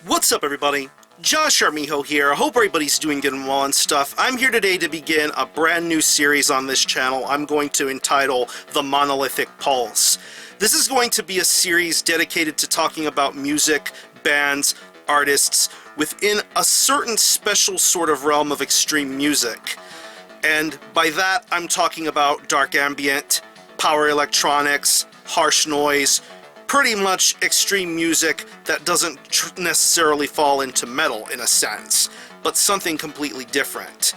What's up, everybody? Josh Armijo here. I hope everybody's doing good and well and stuff. I'm here today to begin a brand new series on this channel I'm going to entitle The Monolithic Pulse. This is going to be a series dedicated to talking about music, bands, artists within a certain special sort of realm of extreme music. And by that, I'm talking about dark ambient, power electronics, harsh noise, pretty much extreme music that doesn't necessarily fall into metal in a sense, but something completely different.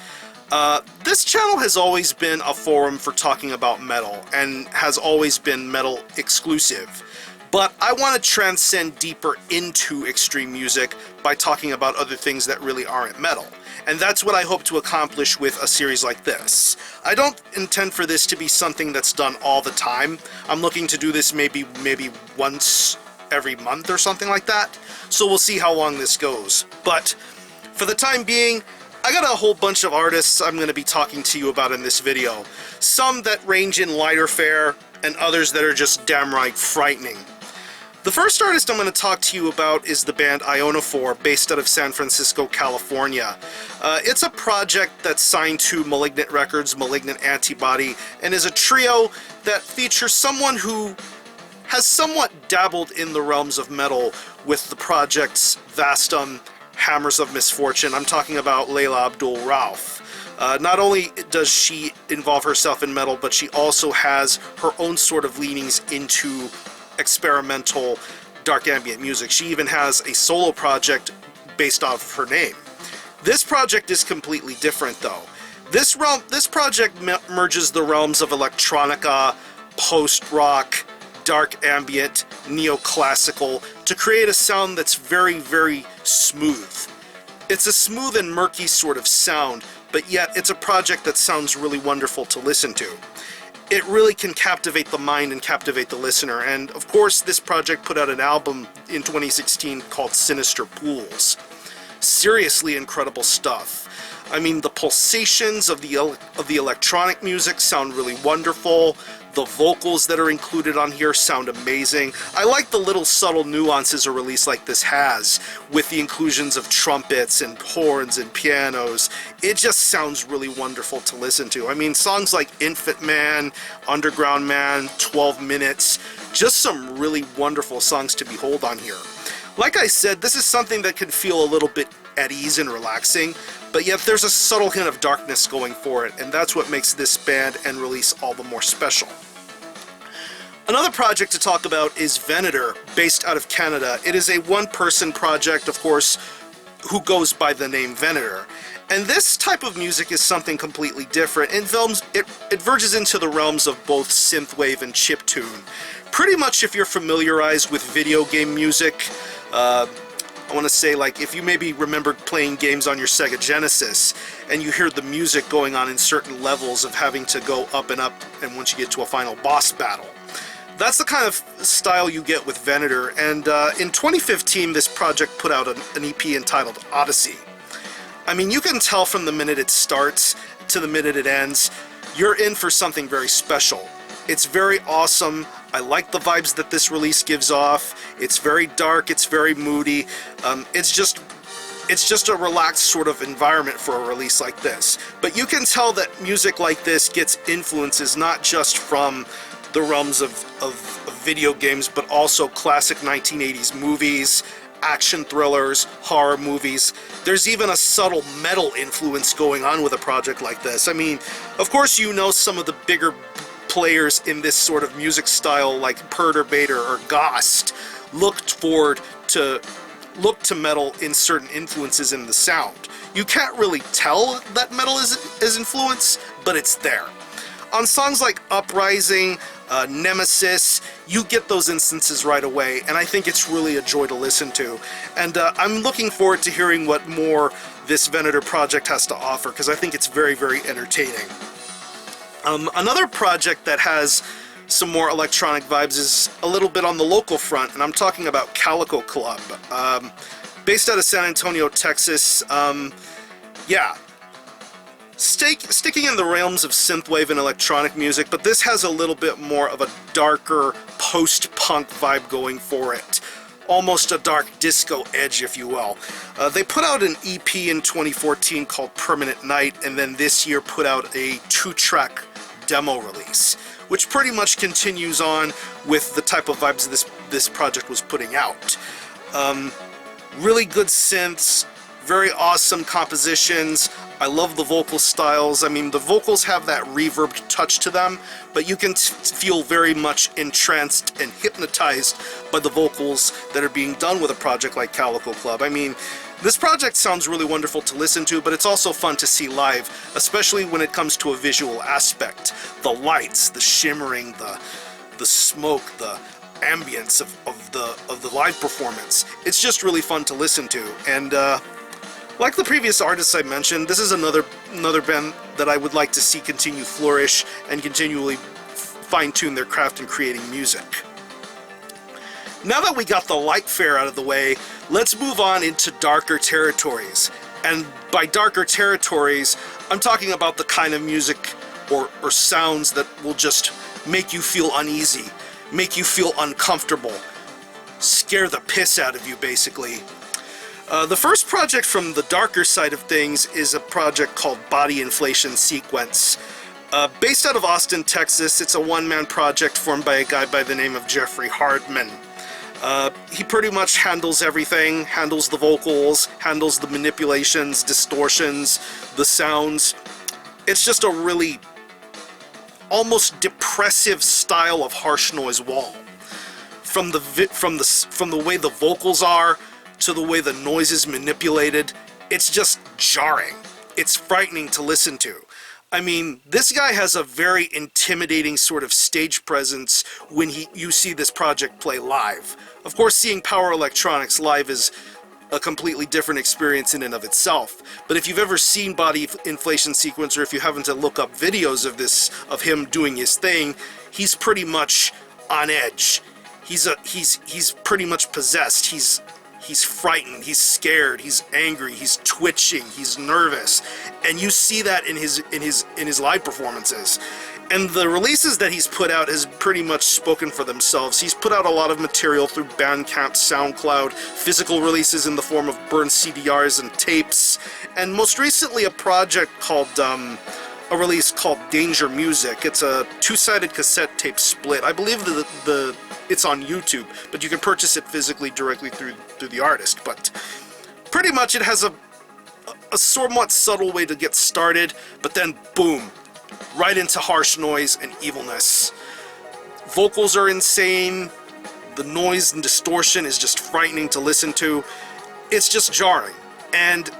This channel has always been a forum for talking about metal, and has always been metal exclusive. But I want to transcend deeper into extreme music by talking about other things that really aren't metal. And that's what I hope to accomplish with a series like this. I don't intend for this to be something that's done all the time. I'm looking to do this maybe once every month or something like that. So we'll see how long this goes. But for the time being, I got a whole bunch of artists I'm going to be talking to you about in this video. Some that range in lighter fare, and others that are just damn right frightening. The first artist I'm going to talk to you about is the band IONOPHORE, based out of San Francisco, California. It's a project that's signed to Malignant Records, Malignant Antibody, and is a trio that features someone who has somewhat dabbled in the realms of metal with the projects Vastum, Hammers of Misfortune. I'm talking about Layla Abdul Rauf. Not only does she involve herself in metal, but she also has her own sort of leanings into experimental dark ambient music. She even has a solo project based off of her name. This project is completely different though. This project merges the realms of electronica, post-rock, dark ambient, neoclassical to create a sound that's very, very smooth. It's a smooth and murky sort of sound, but yet it's a project that sounds really wonderful to listen to. It really can captivate the mind and captivate the listener, and of course this project put out an album in 2016 called Sinister Pools. Seriously incredible stuff. I mean, the pulsations of the electronic music sound really wonderful. The vocals that are included on here sound amazing. I like the little subtle nuances a release like this has, with the inclusions of trumpets and horns and pianos. It just sounds really wonderful to listen to. I mean, songs like Infant Man, Underground Man, 12 Minutes, just some really wonderful songs to behold on here. Like I said, this is something that can feel a little bit at ease and relaxing, but yet there's a subtle hint of darkness going for it, and that's what makes this band and release all the more special. Another project to talk about is VENATOR, based out of Canada. It is a one-person project, of course, who goes by the name VENATOR. And this type of music is something completely different. It verges into the realms of both synthwave and chiptune. Pretty much if you're familiarized with video game music, I want to say, like, if you maybe remember playing games on your Sega Genesis and you hear the music going on in certain levels of having to go up and up, and once you get to a final boss battle. That's the kind of style you get with VENATOR, and in 2015 this project put out an EP entitled Odyssey. I mean, you can tell from the minute it starts to the minute it ends, you're in for something very special. It's very awesome. I like the vibes that this release gives off. It's very dark, it's very moody. It's just a relaxed sort of environment for a release like this. But you can tell that music like this gets influences not just from the realms of video games, but also classic 1980s movies, action thrillers, horror movies. There's even a subtle metal influence going on with a project like this. I mean, of course you know some of the bigger players in this sort of music style like Perturbator or Ghost look to metal in certain influences in the sound. You can't really tell that metal is influence, but it's there. On songs like Uprising, Nemesis, you get those instances right away, and I think it's really a joy to listen to. And I'm looking forward to hearing what more this VENATOR project has to offer, because I think it's very, very entertaining. Another project that has some more electronic vibes is a little bit on the local front, and I'm talking about CALICO Club. Based out of San Antonio, Texas. Yeah. Sticking in the realms of synthwave and electronic music, but this has a little bit more of a darker post-punk vibe going for it. almost a dark disco edge, if you will. They put out an EP in 2014 called Permanent Night, and then this year put out a 2-track demo release, which pretty much continues on with the type of vibes this project was putting out. Really good synths, very awesome compositions. I love the vocal styles. I mean, the vocals have that reverbed touch to them, but you can feel very much entranced and hypnotized by the vocals that are being done with a project like Calico Club. I mean, this project sounds really wonderful to listen to, but it's also fun to see live, especially when it comes to a visual aspect. The lights, the shimmering, the smoke, the ambience of the live performance. It's just really fun to listen to. And like the previous artists I mentioned, this is another band that I would like to see continue flourish and continually fine-tune their craft in creating music. Now that we got the light fare out of the way, let's move on into darker territories. And by darker territories, I'm talking about the kind of music or sounds that will just make you feel uneasy, make you feel uncomfortable, scare the piss out of you, basically. The first project from the darker side of things is a project called Body Inflation Sequence. Based out of Austin, Texas, it's a one-man project formed by a guy by the name of Jeffrey Hardman. He pretty much handles everything, handles the vocals, handles the manipulations, distortions, the sounds. It's just a really almost depressive style of harsh noise wall. From the way the vocals are, to the way the noise is manipulated, it's just jarring. It's frightening to listen to. I mean, this guy has a very intimidating sort of stage presence when you see this project play live. Of course, seeing power electronics live is a completely different experience in and of itself. But if you've ever seen Body Inflation Sequence, or if you happen to look up videos of him doing his thing, he's pretty much on edge. He's pretty much possessed. He's frightened, he's scared, he's angry, he's twitching, he's nervous, and you see that in his live performances. And the releases that he's put out has pretty much spoken for themselves. He's put out a lot of material through Bandcamp, SoundCloud, physical releases in the form of burned CDRs and tapes, and most recently a release called Danger Music. It's a 2-sided cassette tape split. I believe it's on YouTube, but you can purchase it physically directly through the artist. But pretty much it has a somewhat subtle way to get started, but then boom, right into harsh noise and evilness. Vocals are insane, the noise and distortion is just frightening to listen to. It's just jarring, and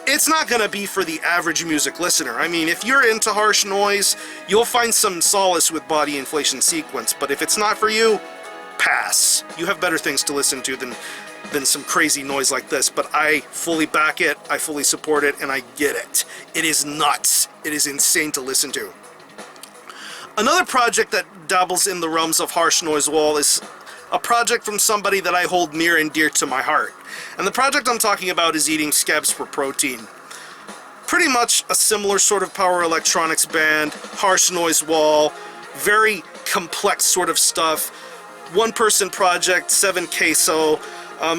it's not gonna be for the average music listener. I mean, if you're into harsh noise, you'll find some solace with Body Inflation Sequence, but if it's not for you, pass. You have better things to listen to than some crazy noise like this. But I fully back it, I fully support it, and I get it. It is nuts. It is insane to listen to. Another project that dabbles in the realms of harsh noise wall is a project from somebody that I hold near and dear to my heart. And the project I'm talking about is Eating Scabs for Protein. Pretty much a similar sort of power electronics band, harsh noise wall, very complex sort of stuff. One-person project, 7 queso.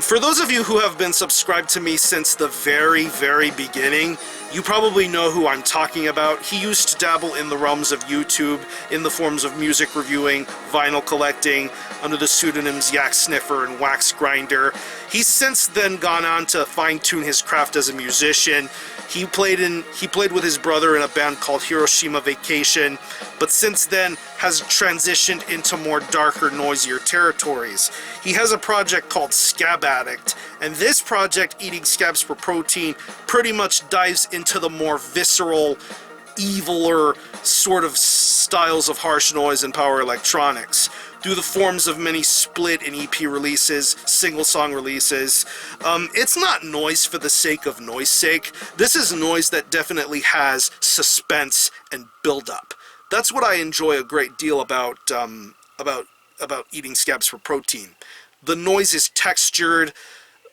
For those of you who have been subscribed to me since the very, very beginning, you probably know who I'm talking about. He used to dabble in the realms of YouTube in the forms of music reviewing, vinyl collecting, under the pseudonyms Yak Sniffer and Wax Grinder. He's since then gone on to fine-tune his craft as a musician. He played with his brother in a band called Hiroshima Vacation, but since then has transitioned into more darker, noisier territories. He has a project called Scab Addict, and this project, Eating Scabs for Protein, pretty much dives into the more visceral, eviler sort of styles of harsh noise and power electronics, through the forms of many split and EP releases, single song releases. It's not noise for the sake of noise sake. This is noise that definitely has suspense and build-up. That's what I enjoy a great deal about Eating Scabs for Protein. The noise is textured,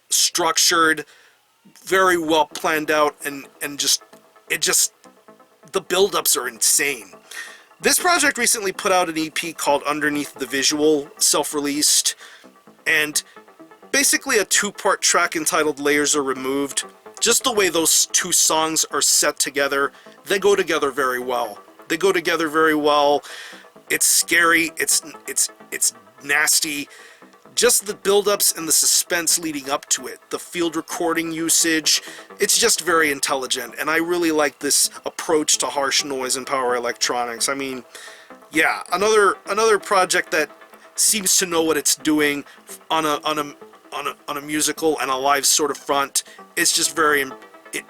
structured, very well planned out, and the build-ups are insane. This project recently put out an EP called Underneath the Visual, self-released, and basically a two-part track entitled Layers Are Removed. Just the way those two songs are set together, they go together very well. They go together very well. It's scary, it's nasty. Just the build-ups and the suspense leading up to it, the field recording usage, it's just very intelligent, and I really like this approach to harsh noise and power electronics. I mean, yeah, another project that seems to know what it's doing on a musical and a live sort of front. It's just very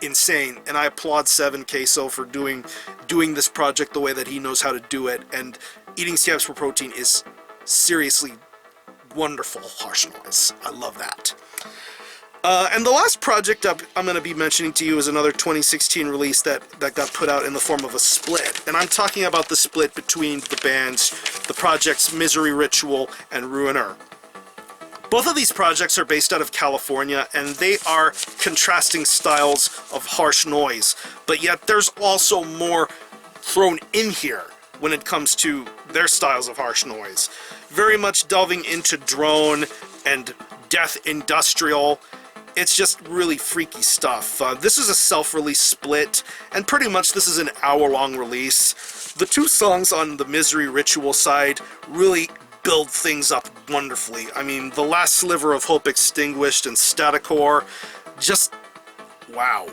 insane, and I applaud 7Queso for doing this project the way that he knows how to do it. And Eating Scabs for Protein is seriously wonderful harsh noise. I love that. And the last project I'm going to be mentioning to you is another 2016 release that got put out in the form of a split. And I'm talking about the split between the bands, the projects Misery Ritual and Ruiner. Both of these projects are based out of California, and they are contrasting styles of harsh noise. But yet there's also more thrown in here when it comes to their styles of harsh noise. Very much delving into drone and death industrial. It's just really freaky stuff. This is a self-release split, and pretty much this is an hour-long release. The two songs on the Misery Ritual side really build things up wonderfully. I mean, The Last Sliver of Hope Extinguished and Staticore, just wow.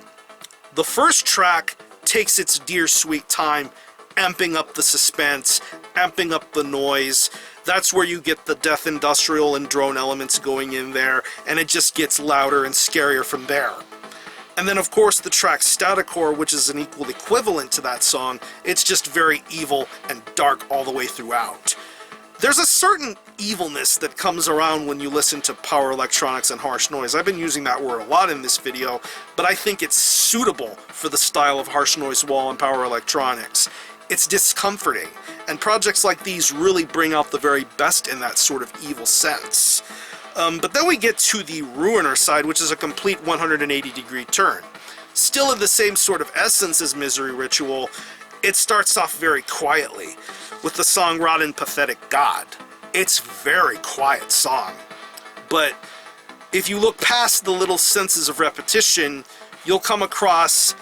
The first track takes its dear sweet time, amping up the suspense, amping up the noise. That's where you get the death industrial and drone elements going in there, and it just gets louder and scarier from there. And then of course the track Staticore, which is an equal equivalent to that song, it's just very evil and dark all the way throughout. There's a certain evilness that comes around when you listen to power electronics and harsh noise. I've been using that word a lot in this video, but I think it's suitable for the style of harsh noise wall and power electronics. It's discomforting, and projects like these really bring out the very best in that sort of evil sense. But then we get to the Ruiner side, which is a complete 180-degree turn. Still in the same sort of essence as Misery Ritual, it starts off very quietly with the song Rotten Pathetic God. It's a very quiet song, but if you look past the little senses of repetition, you'll come across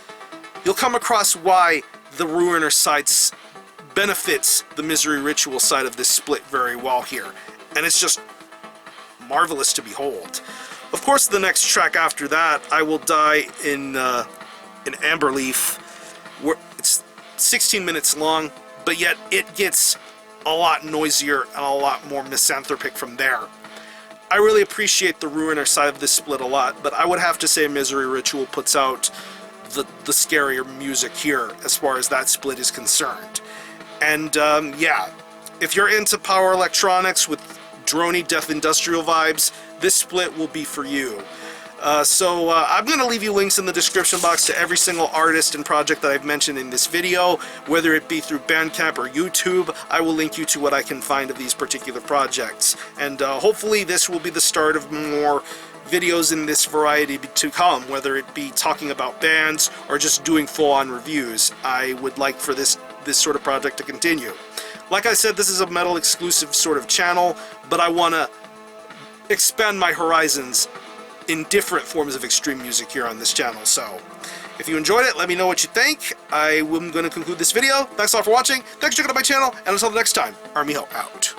why the Ruiner side benefits the Misery Ritual side of this split very well here, and it's just marvelous to behold. Of course, the next track after that, I Will Die in Amberleaf, where it's 16 minutes long, but yet it gets a lot noisier and a lot more misanthropic from there. I really appreciate the Ruiner side of this split a lot, but I would have to say Misery Ritual puts out the scarier music here as far as that split is concerned. And yeah, if you're into power electronics with droney death industrial vibes, this split will be for you. So I'm going to leave you links in the description box to every single artist and project that I've mentioned in this video, whether it be through Bandcamp or YouTube. I will link you to what I can find of these particular projects. And hopefully this will be the start of more videos in this variety to come, whether it be talking about bands or just doing full-on reviews. I would like for this sort of project to continue. Like I said, this is a metal exclusive sort of channel, but I want to expand my horizons in different forms of extreme music here on this channel. So if you enjoyed it, let me know what you think. I am going to conclude this video. Thanks a lot for watching. Thanks for checking out my channel, and until the next time, Armijo out.